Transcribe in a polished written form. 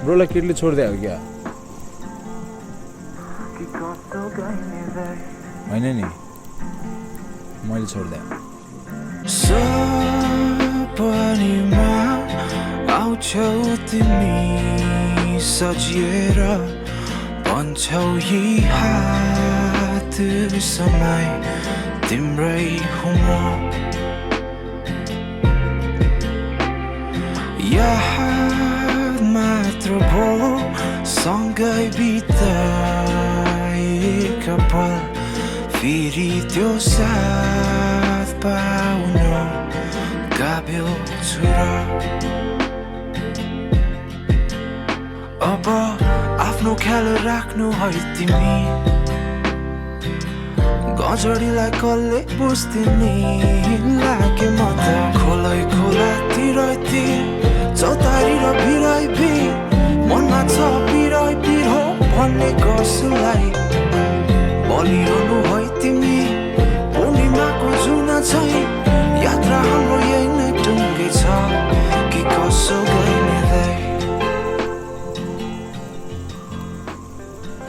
ब्रोलाई केटीले छोडिदियो हो क्या होइन नि मैले छोडिदिएँ सपनीमा आउँछौ तिमी सजिएर भन्छौ यी हात समय तिम्रै हुँ म याद मात्र भो सँगै बिताएका पल फेरि त्यो साथ पाउन गाभ्यो छु र अब आफ्नो ख्याल राख्नु है तिमी गजडीलाई कसले बुझ्दिने लागे म त खोलै खोलातिर चौतारी र भिराइ भिर मनमा छ पिराइ पिर हो भन्ने कसुलाई बलिरहनु